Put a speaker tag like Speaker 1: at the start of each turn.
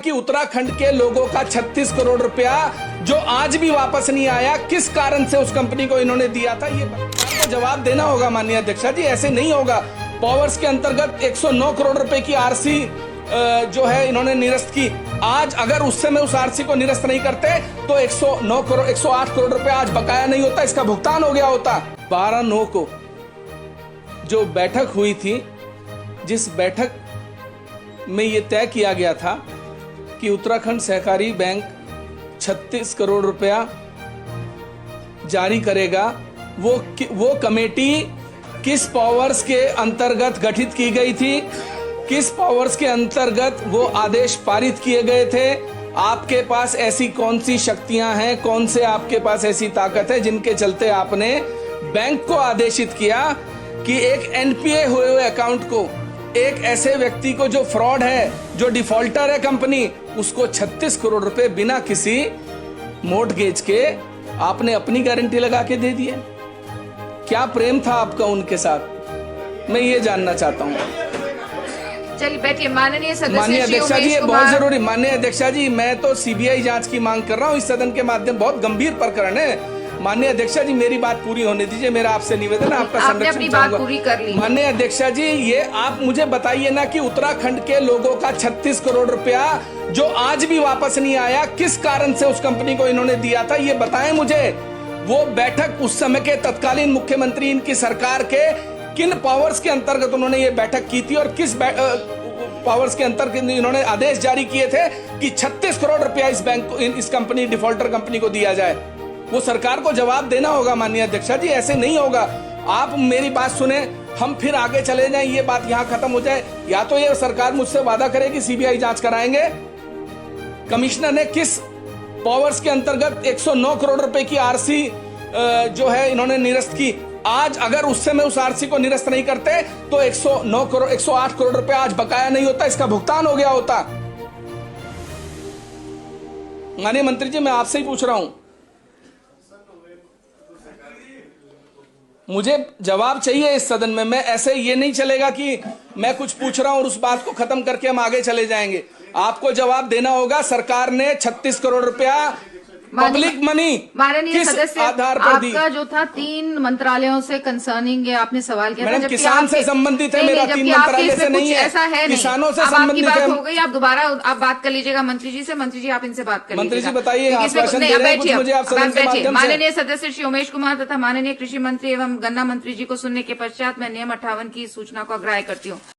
Speaker 1: कि उत्तराखंड के लोगों का 36 करोड़ रुपया जो आज भी वापस नहीं आया, किस कारण से उस कंपनी को इन्होंने दिया था, ये तो जवाब देना होगा माननीय अध्यक्षा जी। ऐसे नहीं होगा। पावर्स के अंतर्गत 109 करोड़ रुपए की आरसी जो है इन्होंने निरस्त की। आज अगर उस समय उस आरसी को निरस्त नहीं करते तो 108 करोड़ रुपए आज बकाया नहीं होता, इसका भुगतान हो गया होता। 12/9 को जो बैठक हुई थी, जिस बैठक में ये तय किया गया था कि उत्तराखंड सहकारी बैंक 36 करोड़ रुपया जारी करेगा, वो कमेटी किस पावर्स के अंतर्गत गठित की गई थी, किस पावर्स के अंतर्गत वो आदेश पारित किए गए थे, आपके पास ऐसी कौन सी शक्तियां हैं, कौन से आपके पास ऐसी ताकत है जिनके चलते आपने बैंक को आदेशित किया कि एक एनपीए हुए हुए अकाउंट को, एक ऐसे व्यक्ति को जो फ्रॉड है, जो डिफॉल्टर है कंपनी, उसको 36 करोड़ रुपए बिना किसी मोर्टगेज के आपने अपनी गारंटी लगा के दे दिए। क्या प्रेम था आपका उनके साथ, मैं ये जानना चाहता हूँ।
Speaker 2: चलिए बैठिए। माननीय
Speaker 1: अध्यक्षा जी, ये बहुत जरूरी। माननीय अध्यक्षा जी, मैं तो सीबीआई जांच की मांग कर रहा हूँ इस सदन के माध्यम। बहुत गंभीर प्रकरण है। माननीय अध्यक्षा जी, मेरी बात पूरी होने दीजिए। मेरा आपसे निवेदन है, आपका संरक्षण
Speaker 2: अपनी बात पूरी कर ली।
Speaker 1: माननीय अध्यक्षा जी, ये आप मुझे बताइए ना कि उत्तराखंड के लोगों का 36 करोड़ रुपया जो आज भी वापस नहीं आया, किस कारण से उस कंपनी को इन्होंने दिया था, ये बताएं मुझे। वो बैठक उस समय के तत्कालीन मुख्यमंत्री इनकी सरकार के किन पावर्स के अंतर्गत उन्होंने ये बैठक की थी और किस पावर्स के अंतर्गत इन्होंने आदेश जारी किए थे कि 36 करोड़ रुपया इस बैंक को, इस कंपनी, डिफॉल्टर कंपनी को दिया जाए। वो सरकार को जवाब देना होगा माननीय अध्यक्षा जी। ऐसे नहीं होगा। आप मेरी बात सुने, हम फिर आगे चले जाएं, ये बात यहाँ खत्म हो जाए। या तो ये सरकार मुझसे वादा करे कि सीबीआई जांच कराएंगे, कमिश्नर ने किस पावर्स के अंतर्गत 109 करोड़ रुपए की आरसी जो है इन्होंने निरस्त की। आज अगर उस समय उस आरसी को निरस्त नहीं करते तो 108 करोड़ रुपए आज बकाया नहीं होता, इसका भुगतान हो गया होता। माननीय मंत्री जी, मैं आपसे ही पूछ रहा हूं, मुझे जवाब चाहिए इस सदन में। मैं ऐसे ये नहीं चलेगा कि मैं कुछ पूछ रहा हूं और उस बात को खत्म करके हम आगे चले जाएंगे। आपको जवाब देना होगा। सरकार ने 36 करोड़ रुपया पब्लिक मनी
Speaker 2: माननीय सदस्य,
Speaker 1: आधार पर दी।
Speaker 2: आपका जो था 3 मंत्रालयों से कंसर्निंग आपने सवाल किया था,
Speaker 1: किसान से संबंधित है। मेरा 3 मंत्रालय से नहीं है,
Speaker 2: ऐसा है।
Speaker 1: किसानों से
Speaker 2: संबंधित है। हो गई, आप दोबारा आप बात कर लीजिएगा मंत्री जी से। मंत्री जी, आप इनसे बात कर लीजिएगा।
Speaker 1: मंत्री जी बताइए,
Speaker 2: माननीय सदस्य श्री उमेश कुमार तथा माननीय कृषि मंत्री एवं गन्ना मंत्री जी को सुनने के पश्चात मैं नियम 58 की सूचना को अग्राह्य करती हूँ।